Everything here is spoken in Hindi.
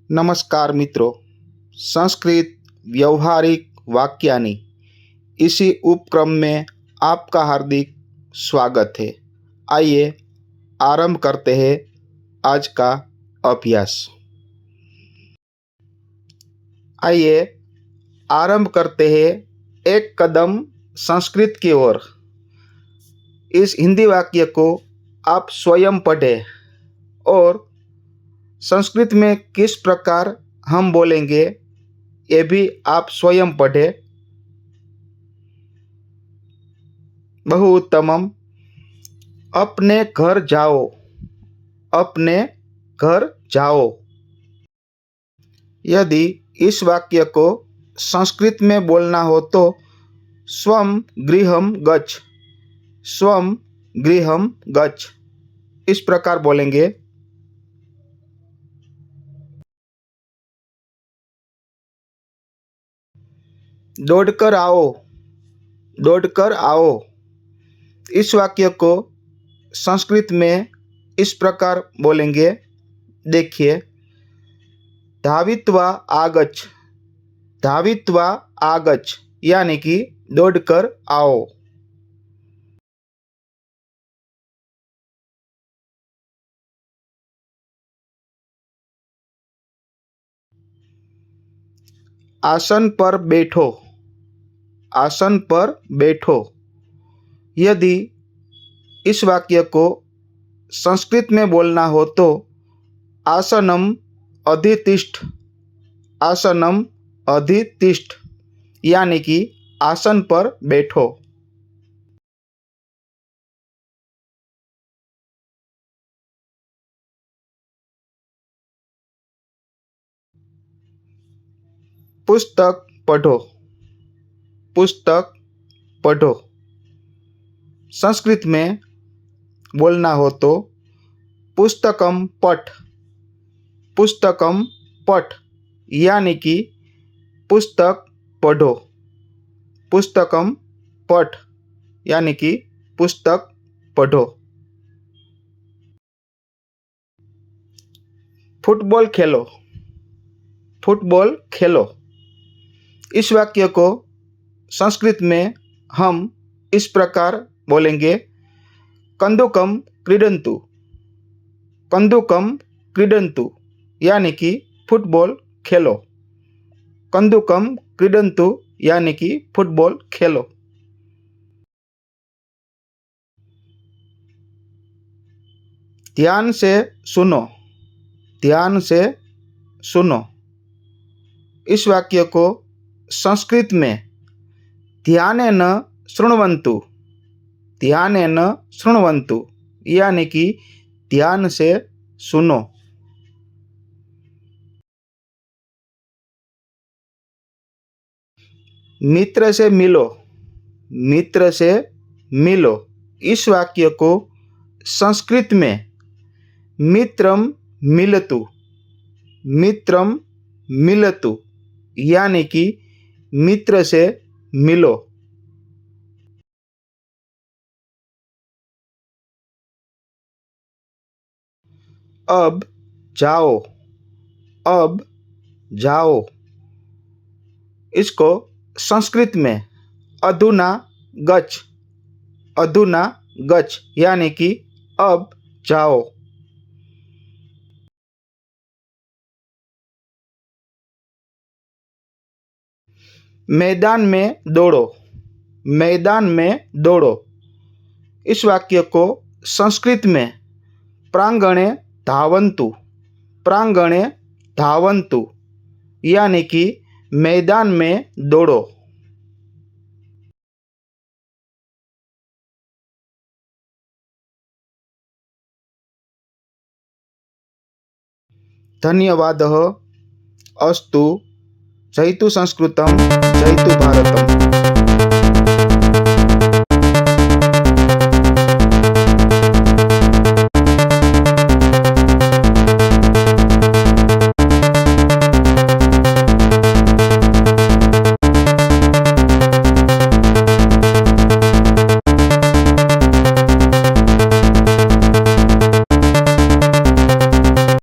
नमस्कार मित्रों, संस्कृत व्यवहारिक वाक्यानि इसी उपक्रम में आपका हार्दिक स्वागत है। आइए आरंभ करते हैं आज का अभ्यास। आइए आरंभ करते हैं एक कदम संस्कृत की ओर। इस हिंदी वाक्य को आप स्वयं पढ़ें और संस्कृत में किस प्रकार हम बोलेंगे ये भी आप स्वयं पढ़ें। बहु उत्तमम। अपने घर जाओ, अपने घर जाओ। यदि इस वाक्य को संस्कृत में बोलना हो तो स्वम गृहम गच्छ, स्वम गृहम गच्छ इस प्रकार बोलेंगे। दौड़कर आओ, दौड़कर आओ। इस वाक्य को संस्कृत में इस प्रकार बोलेंगे। देखिए, धावित्वा आगच्छ, धावित्वा आगच्छ यानी कि दौड़कर आओ। आसन पर बैठो, आसन पर बैठो। यदि इस वाक्य को संस्कृत में बोलना हो तो आसनम अधितिष्ठ, आसनम अधितिष्ठ यानी कि आसन पर बैठो। पुस्तक पढ़ो, पुस्तक पढ़ो। संस्कृत में बोलना हो तो पुस्तकम पठ, पुस्तकम पठ यानी कि पुस्तक पढ़ो, पुस्तकम पठ यानी कि पुस्तक पढ़ो। फुटबॉल खेलो, फुटबॉल खेलो। इस वाक्य को संस्कृत में हम इस प्रकार बोलेंगे। कंदुकम क्रीडन्तु, कंदुकम क्रीडन्तु यानी कि फुटबॉल खेलो, कंदुकम क्रीडन्तु यानी कि फुटबॉल खेलो। ध्यान से सुनो, ध्यान से सुनो। इस वाक्य को संस्कृत में ध्यानेन शृण्वन्तु, ध्यानेन शृण्वन्तु यानी कि ध्यान से सुनो। मित्र से मिलो, मित्र से मिलो। इस वाक्य को संस्कृत में मित्रम मिलतु, मित्रम मिलतु यानी कि मित्र से मिलो। अब जाओ, अब जाओ। इसको संस्कृत में अधुना गच्छ, अधुना गच्छ यानी कि अब जाओ। मैदान में दौड़ो, मैदान में दौड़ो। इस वाक्य को संस्कृत में प्रांगणे धावन्तु, प्रांगणे धावन्तु यानी कि मैदान में दौड़ो। धन्यवादः। अस्तु। जयतु संस्कृतं, जयतु भारतम्।